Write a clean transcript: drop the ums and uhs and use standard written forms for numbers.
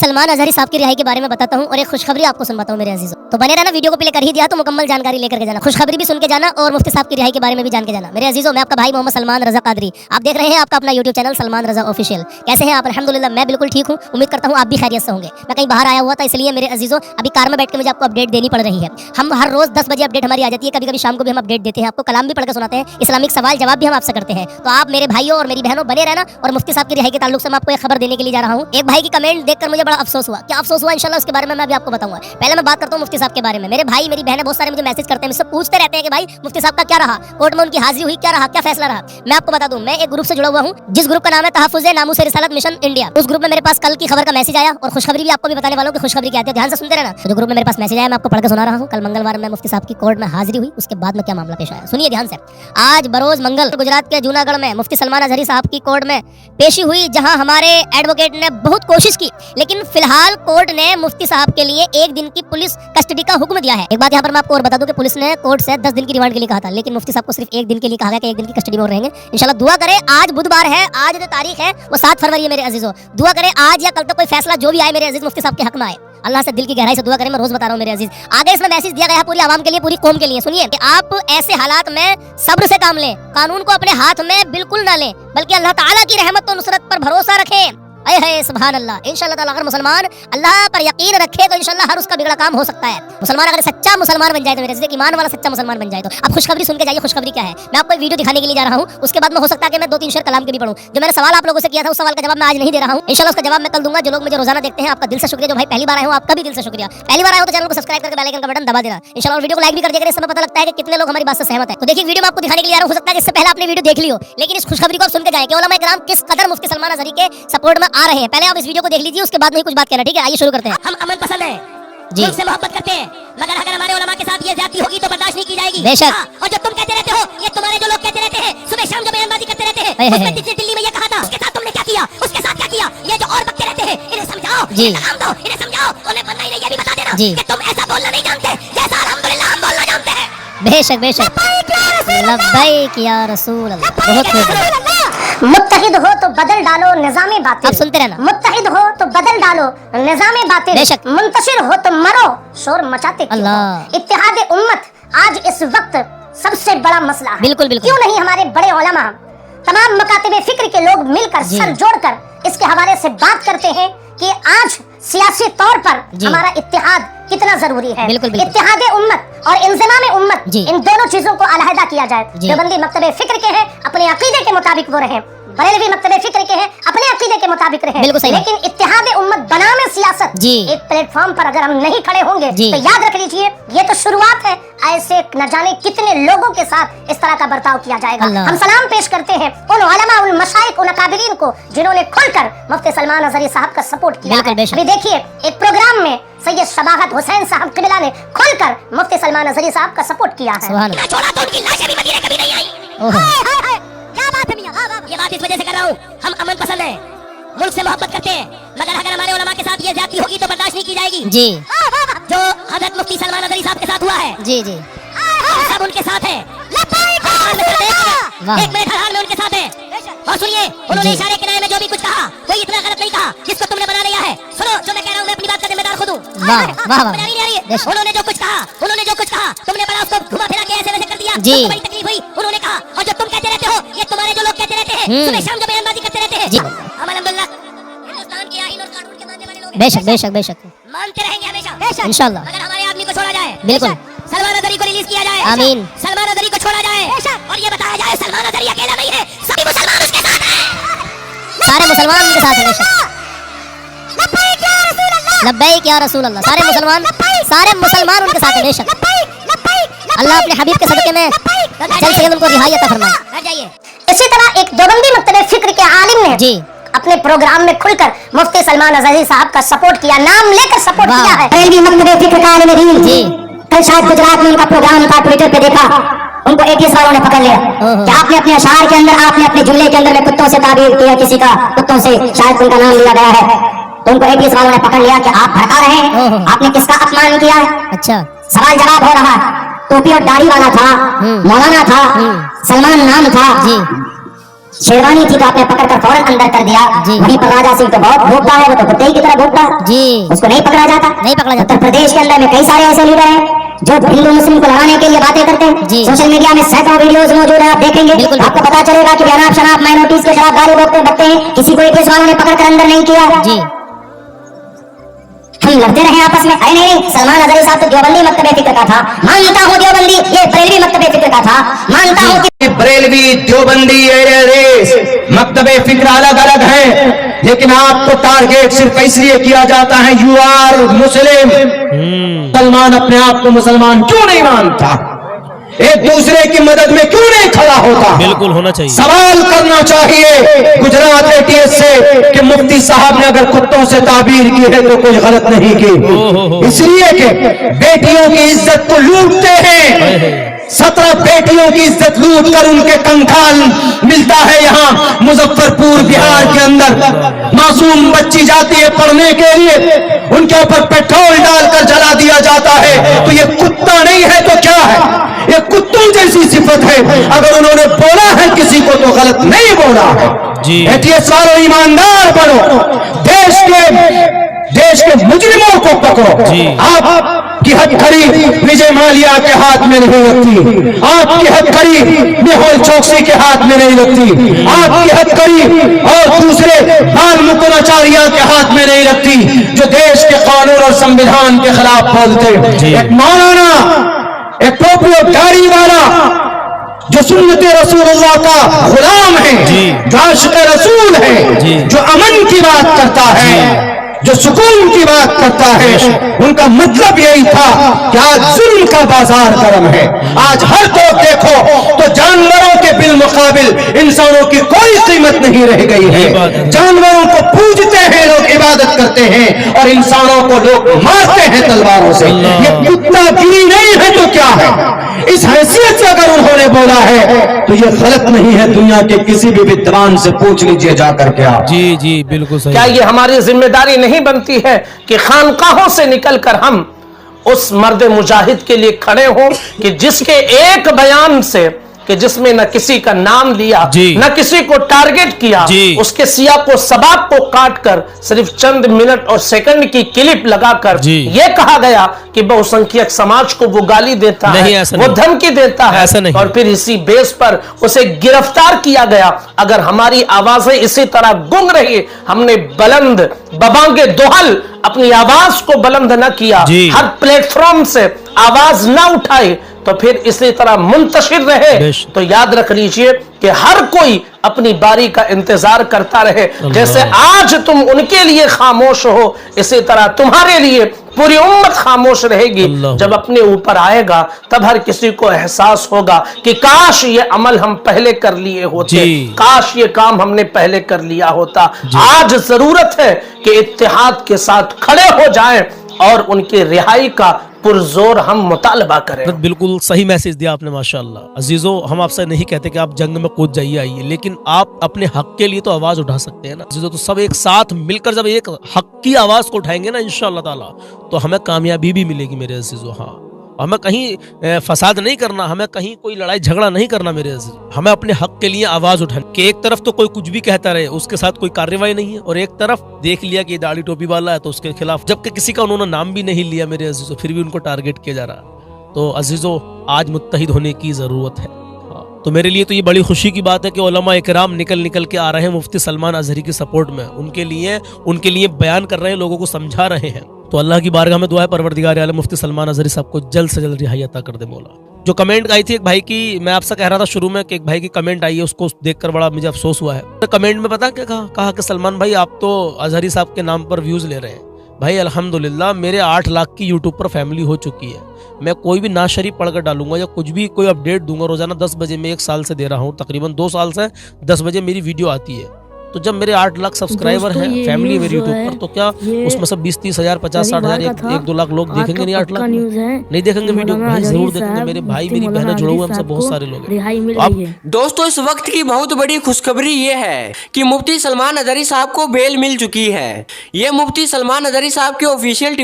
सलमान अजहरी साहब की रिहाई के बारे में बताता हूँ और एक खुशखबरी आपको सुनवाता हूँ मेरे अजीजों। तो बने रहना, वीडियो को प्ले कर ही दिया तो मुकम्मल जानकारी लेकर के जाना, खुशखबरी भी सुन के जाना और मुफ्ती साहब की रिहाई के बारे में भी जान के जाना। मेरे अजीजों, मैं आपका भाई मोहम्मद सलमान रजा कादरी, आप देख रहे हैं आपका अपना यूट्यूब चैनल सलमान रजा ऑफिशियल। कैसे हैं आप? अल्हम्दुलिल्लाह मैं बिल्कुल ठीक हूँ, उम्मीद करता हूँ आप भी खैरियत से होंगे। मैं कहीं बाहर आया हुआ था, इसलिए मेरे अजीजों अभी कार में बैठ के मुझे आपको अपडेट देनी पड़ रही है। हम हर रोज 10 बजे अपडेट हमारी आ जाती है, कभी कभी शाम को भी हम अपडेट देते हैं, आपको कलाम भी पढ़ के सुनाते हैं, इस्लामिक सवाल जवाब भी हम आपसे करते हैं। तो आप मेरे भाइयों और मेरी बहनों बने रहना। और मुफ्ती साहब की रिहाई के ताल्लुक से मैं आपको एक खबर देने के लिए जा रहा हूँ। एक भाई की कमेंट देखकर मुझे बड़ा अफसोस हुआ। क्या अफसोस हुआ इंशाल्लाह उसके बारे में मैं अभी आपको बताऊंगा। पहले मैं बात करता हूँ मुफ्ती साहब के बारे में। मेरे भाई मेरी बहनें बहुत सारे मुझे मैसेज करते हैं, मुझसे पूछते रहते हैं कि भाई मुफ्ती साहब का क्या रहा, कोर्ट में उनकी हाजिरी हुई, क्या रहा, क्या फैसला रहा। मैं आपको बता दूं, मैं एक ग्रुप से जुड़ा हुआ हूँ जिस ग्रुप का नाम है तहफ़्फ़ुज़ नामूस रिसालत मिशन इंडिया। उस ग्रुप में मेरे पास कल की खबर का मैसेज आया और खुशखबरी भी आपको भी बताने वालों की खुशखबरी क्या है, ध्यान से सुनते रहना। तो जो ग्रुप में मेरे पास मैसेज आया मैं आपको पढ़ के सुना रहा हूँ। कल मंगलवार में मुफ्ती साहब की कोर्ट में हाजिरी हुई, उसके बाद में क्या मामला पेश आया सुनिए ध्यान से। आज बरोज मंगल गुजरात के जूनागढ़ में मुफ्ती सलमान अजहरी साहब की कोर्ट में पेशी हुई, जहां हमारे एडवोकेट ने बहुत कोशिश की, लेकिन फिलहाल कोर्ट ने मुफ्ती साहब के लिए 1 दिन की पुलिस कस्टडी का हुक्म दिया है। एक बात यहाँ पर मैं आपको और बता दूं कि पुलिस ने कोर्ट से 10 दिन की रिमांड के लिए कहा था, लेकिन मुफ्ती साहब को सिर्फ 1 दिन के लिए कहा गया कि 1 दिन की कस्टडी में रहेंगे। इंशाल्लाह दुआ करें, आज बुधवार है, आज जो तारीख है वो 7 फरवरी है मेरे अजीजों। दुआ करें आज या कल तक कोई फैसला जो भी आए मेरे अजीज मुफ्ती साहब के हक में आए। अल्लाह से दिल की गहराई से दुआ करें, मैं रोज बता रहा हूँ मेरे अजीज। आगे इसमें मैसेज दिया गया है पूरी आवाम के लिए, पूरी कौम के लिए। सुनिए कि आप ऐसे हालात में सब्र से काम लें, कानून को अपने हाथ में बिल्कुल ना लें, बल्कि अल्लाह ताला की रहमत और नुसरत पर भरोसा रखें। अय है सुभान अल्लाह। इंशाल्लाह ताला अगर मुसलमान अल्लाह पर यकीन रखे तो इंशाल्लाह हर उसका बिगड़ा काम हो सकता है। मुसलमान अगर सच्चा मुसलमान बन जाए तो मेरे अजीज, ईमान वाला सच्चा मुसलमान बन जाए तो अब खुशखबरी सुन के जाइए। खुशखबरी क्या है मैं आपको वीडियो दिखाने के लिए जा रहा हूँ, उसके बाद में हो सकता है कि मैं 2-3 शेर कलाम के भी पढ़ूं। जो मैंने सवाल आप लोगों से किया था उस सवाल का जवाब मैं आज नहीं दे रहा हूँ, इंशाल्लाह उसका जवाब मैं कल दूंगा। जो लोग मुझे रोजाना देखते हैं आपका दिल से शुक्रिया, जो भाई पहली बार आए हो आपका भी दिल से शुक्रिया। पहली बार आए हो तो चैनल को सब्सक्राइब करके बेल आइकन का बटन दबा देना इंशाल्लाह, और वीडियो को लाइक भी कर दिया। इससे पता लगता है कि कितने लोग हमारी बात से सहमत हैं। तो देखिए वीडियो में आपको दिखाने के लिए आ रहा हूं, हो सकता है कि इससे पहले आपने वीडियो देख ली हो, लेकिन इस खुशखबरी को आप सुन के जाएं कि उलमा इकराम किस कदर मुफ्ती सलमान अजहरी के सपोर्ट में आ रहे हैं। पहले आप इस वीडियो को देख लीजिए, उसके बाद में कुछ बात कहना, ठीक है? आइए शुरू करते हैं। हम अमन पसंद है जी, से मोहब्बत करते हैं, मगर अगर हमारे उलमा के साथ ये ज्यादती होगी तो बर्दाश्त नहीं की जाएगी। बेशक। और जो तुम कहते रहते हो, ये तुम्हारे जो लोग कहते रहते हैं, सुबह शाम जो बयानबाजी करते रहते हैं, उसमें दिल्ली में ये कहा था, उसके साथ तुमने क्या किया, उसके साथ क्या किया, ये जो और बकते रहते हैं इन्हें समझाओ, इन्हें दो, इन्हें समझाओ, उन्हें बनना ही नहीं। ये भी बता देना कि तुम ऐसा बोलना नहीं जानते जैसा अल्हम्दुलिल्लाह हम बोलना जानते हैं। बेशक बेशक। लब्बैक या रसूल अल्लाह। बहुत खूब। मुत्तहिद हो तो बदल डालो निज़ामे बातिल। आप सुनते रहना। मुत्तहिद हो तो बदल डालो निज़ामे बातिल। बेशक। मुंतशिर हो तो मरो शोर मचाते क्यों अल्लाह। हो? इत्तेहाद उम्मत आज इस वक्त सबसे बड़ा मसला है। बिल्कुल बिल्कुल। क्यों नहीं हमारे बड़े उलमा तमाम मकातिब फिक्र के लोग मिलकर सर जोड़कर इसके हवाले से बात करते हैं कि आज सियासी तौर पर हमारा इत्तेहाद कितना जरूरी है। बिल्कुल बिल्कुल। इत्तेहाद उम्मत और इंज़िमाम उम्मत, इन दोनों चीजों को अलहदा किया जाए। देवबंदी मकतबे फिक्र के हैं, अपने अकीदे के मुताबिक वो रहे, बरेलवी मकतबे फिक्र के हैं, अपने अकीदे के मुताबिक रहे। लेकिन इत्तेहाद उम्मत बनामे सियासत एक प्लेटफॉर्म पर अगर हम नहीं खड़े होंगे तो याद रख लीजिए ये तो शुरुआत है, ऐसे न जाने कितने लोगों के साथ इस तरह का बर्ताव किया जाएगा। हम सलाम पेश करते हैं उन उलमा, उन मशाइख, उन अकाबिरीन को जिन्होंने खुलकर मुफ्ती सलमान अजहरी साहब का सपोर्ट किया है। अभी देखिए एक प्रोग्राम में सैयद शबाहत हुसैन साहब किबला ने खुलकर मुफ्ती सलमान अजहरी साहब का सपोर्ट किया है। छोड़ा तो उनकी लाशें भी मदीने कभी नहीं आई। क्या बात है मियां? ये बात इस वजह से कर रहा हूँ, हम अमन पसंद है, मुल्क से मोहब्बत करते हैं, मगर अगर हमारे उलमा के साथ ये ज्यादती होगी तो बर्दाश्त नहीं की जाएगी। जी। जो हजरत मुफ्ती सलमान अजहरी साहब के साथ हुआ है, जी जी, सब उनके साथ है। एक मिनट, हर हाल में उनके साथ है। और सुनिए, उन्होंने इशारे किनारे में जो भी कुछ कहा कोई इतना गलत नहीं कहा जिसको तुमने बना लिया है। सुनो जो मैं कह रहा हूँ, मैं अपनी बात का जिम्मेदार खुद हूँ। उन्होंने जो कुछ कहा तुमने बड़ा उसको घुमा फिरा के ऐसे वैसे कर दिया, बड़ी तकलीफ हुई। उन्होंने कहा, और जो तुम कहते रहते हो, ये तुम्हारे जो लोग कहते रहते हैं, सुबह शाम जो बयानबाजी करते रहते हैं, हम अल्हम्दुलिल्लाह हिंदुस्तान के आईन और कानून के मानने वाले लोग बेशक बेशक बेशक मानते रहेंगे हमेशा इंशाल्लाह। मगर हमारे आदमी को छोड़ा जाए, बिल्कुल। सलमान अजहरी को रिलीज किया जाए, आमीन। सलमान अजहरी को छोड़ा जाए और ये बताया जाए सलमान अजहरी अकेला नहीं है, सभी मुसलमान उसके साथ हैं। सारे मुसलमान उनके साथ हैं। बेशक। लब्बैक या रसूल अल्लाह। सारे मुसलमान उनके साथ हैं। बेशक। अल्लाह अपने हबीब के सदके में जल्द से जल्द उनको रिहाई अता फरमाए। इसी तरह एक देवबंदी मकतबे फिक्र के आलिम ने जी अपने प्रोग्राम में खुलकर मुफ्ती सलमान अजहरी साहब का सपोर्ट किया, नाम लेकर सपोर्ट किया है। बरेलवी मकतबे फिक्र का आलिम दीन जी, कल शायद गुजरात में उनका प्रोग्राम था, ट्विटर पे देखा, उनको 21 वालों ने पकड़ लिया कि आपने अपने अशार के अंदर, आपने अपने जुमले के अंदर में कुत्तों से ताबीर किया, किसी का कुत्तों से शायद उनका नाम लिया गया है। तो उनको 21 वालों ने पकड़ लिया कि आप भड़का रहे हैं, आपने किसका अपमान किया है। अच्छा। सवाल जवाब हो रहा है, टोपी और दाढ़ी वाला था, मौलाना था, सलमान नाम था, शेरवानी थी तो आपने पकड़ कर फौरन अंदर कर दिया। वहीं पर राजा सिंह तो बहुत भोगता है, वो तो कुत्ते की तरह भोगता है जी, उसको नहीं पकड़ा जाता। उत्तर प्रदेश के अंदर में कई सारे ऐसे लीडर हैं जो हिंदू मुस्लिम को लड़ाने के लिए बातें करते हैं जी। सोशल मीडिया में सैकड़ों वीडियोस मौजूद है, आप देखेंगे आपको पता चलेगा कि अनाप शनाप माइनॉरिटीज के खिलाफ गाली बकते हैं, किसी को पुलिस वालों ने पकड़ कर अंदर नहीं किया जी। हम लड़ते रहे आपस में, अरे नहीं, सलमान अजहरी साहब तो देवबंदी मकतबे फिक्र का था, मानता हूँ देवबंदी, ये बरेलवी मकतबे फिक्र का था, मानता हूँ कि बरेलवी देवबंदी मकतबे फिक्र अलग अलग है, लेकिन आपको टारगेट सिर्फ इसलिए किया जाता है यू आर मुस्लिम। सलमान अपने आप को मुसलमान क्यों नहीं मानता? एक दूसरे की मदद में क्यों नहीं खड़ा होता? बिल्कुल होना चाहिए। सवाल करना चाहिए गुजरात एटीएस से कि मुफ्ती साहब ने अगर कुत्तों से ताबीर की है तो कोई गलत नहीं की, इसलिए कि बेटियों की इज्जत को लूटते हैं। 17 बेटियों की इज्जत लूट कर उनके कंकाल मिलता है यहाँ मुजफ्फरपुर बिहार के अंदर। मासूम बच्ची जाती है पढ़ने के लिए, उनके ऊपर पेट्रोल डालकर जला दिया जाता है। तो ये कुत्ता नहीं है तो क्या है? ये कुत्तों जैसी सिफत है। अगर उन्होंने बोला है किसी को तो गलत नहीं बोला है जी। एटीएस वालों ईमानदार बनो, देश के मुजरिमों को पकड़ो जी। आपकी हथकड़ी विजय माल्या के हाथ में नहीं लगती, आपकी हथकड़ी मेहुल चोकसी के हाथ में नहीं लगती, आपकी हथकड़ी और दूसरे बाल मुकुंद आचार्य के हाथ में नहीं लगती जो देश के कानून और संविधान के खिलाफ बोलते। एक मौलाना, एक टोपी गाड़ी वाला जो सुन्नत रसूलुल्लाह का गुलाम है, जो आशिक रसूल है, जो अमन की बात करता है, जो सुकून की बात करता है, उनका मतलब यही था कि आज जुल्म का बाजार गर्म है। आज हर तरफ देखो तो जानवरों के बिलमुकाबिल इंसानों की कोई कीमत नहीं रह गई है। जानवरों को पूजते हैं लोग, इबादत करते हैं, और इंसानों को लोग मारते हैं तलवारों से। ये कुत्तागिरी नहीं है तो क्या है? इस हैसियत से अगर उन्होंने बोला है तो ये गलत नहीं है। दुनिया के किसी भी विद्वान से पूछ लीजिए जाकर के आप। जी जी बिल्कुल सही। क्या ये हमारी जिम्मेदारी नहीं बनती है कि खानकाहों से निकलकर हम उस मर्द मुजाहिद के लिए खड़े हों कि जिसके एक बयान से, कि जिसमें न किसी का नाम लिया, न किसी को टारगेट किया, उसके सियाक को सबाक को काट कर सिर्फ चंद मिनट और सेकंड की क्लिप लगाकर यह कहा गया कि बहुसंख्यक समाज को वो गाली देता है, वो धमकी देता है, और फिर इसी बेस पर उसे गिरफ्तार किया गया। अगर हमारी आवाजें इसी तरह गूंग रही, हमने बुलंद बबांगे दोहल अपनी आवाज को बुलंद न किया, हर प्लेटफॉर्म से आवाज न उठाई, तो फिर इसी तरह मुंतशिर रहे, तो याद रख लीजिए कि हर कोई अपनी बारी का इंतजार करता रहे। जैसे आज तुम उनके लिए खामोश हो, इसी तरह तुम्हारे लिए पूरी उम्मत खामोश रहेगी। जब अपने ऊपर आएगा तब हर किसी को एहसास होगा कि काश ये अमल हम पहले कर लिए होते, काश ये काम हमने पहले कर लिया होता। आज जरूरत है कि इत्तेहाद के साथ खड़े हो जाएं और उनकी रिहाई का पुरजोर हम मुतालबा करें। बिल्कुल सही मैसेज दिया आपने माशाअल्लाह। अजीजों, हम आपसे नहीं कहते कि आप जंग में कूद जाइए आइए, लेकिन आप अपने हक के लिए तो आवाज उठा सकते हैं ना अजीजों। तो सब एक साथ मिलकर जब एक हक की आवाज को उठाएंगे ना इंशाअल्लाह ताला, तो हमें कामयाबी भी मिलेगी मेरे अजीजों। हाँ, हमें कहीं फसाद नहीं करना, हमें कहीं कोई लड़ाई झगड़ा नहीं करना मेरे अजीज। हमें अपने हक के लिए आवाज उठानी कि एक तरफ तो कोई कुछ भी कहता रहे, उसके साथ कोई कार्रवाई नहीं है, और एक तरफ देख लिया कि दाढ़ी टोपी वाला है तो उसके खिलाफ, जबकि किसी का उन्होंने नाम भी नहीं लिया मेरे अजीजों, फिर भी उनको टारगेट किया जा रहा। तो अजीजों, आज मुत्तहिद होने की जरूरत है। तो मेरे लिए तो ये बड़ी खुशी की बात है कि उलमा इकराम निकल के आ रहे हैं मुफ्ती सलमान अजहरी की सपोर्ट में, उनके लिए बयान कर रहे हैं, लोगों को समझा रहे हैं। तो अल्लाह की बारगाह में दुआ है परवरदिगार आलम मुफ्ती सलमान अजहरी साहब को जल्द से जल्द रिहाई अता कर दे मौला। जो कमेंट आई थी एक भाई की, मैं आपसे कह रहा था शुरू में कि एक भाई की कमेंट आई है, उसको देखकर बड़ा मुझे अफसोस हुआ है। तो कमेंट में पता क्या कहा कि सलमान भाई आप तो अजहरी साहब के नाम पर व्यूज ले रहे हैं। भाई अल्हम्दुलिल्लाह मेरे 8 लाख की यूट्यूब पर फैमिली हो चुकी है। मैं कोई भी नाशरीफ पढ़कर डालूंगा या कुछ भी कोई अपडेट दूंगा रोजाना 10 बजे, मैं 1 साल से दे रहा हूँ, तकरीबन 2 साल से 10 बजे मेरी वीडियो आती है। तो जब मेरे 8 लाख सब्सक्राइबर हैं, फैमिली मेरी यूट्यूब पर, तो क्या उसमें सब 20-30 हजार 50-60 हजार 1-2 लाख लोग देखेंगे? नहीं 8 लाख नहीं देखेंगे वीडियो? भाई जरूर देखेंगे। मेरे भाई मेरी बहनें जुड़े हुए हमसे बहुत सारे लोग हैं। दोस्तों, इस वक्त की बहुत बड़ी खुशखबरी ये है कि मुफ्ती सलमान अजहरी साहब को बेल मिल चुकी है। ये मुफ्ती सलमान अजहरी साहब के ऑफिशियल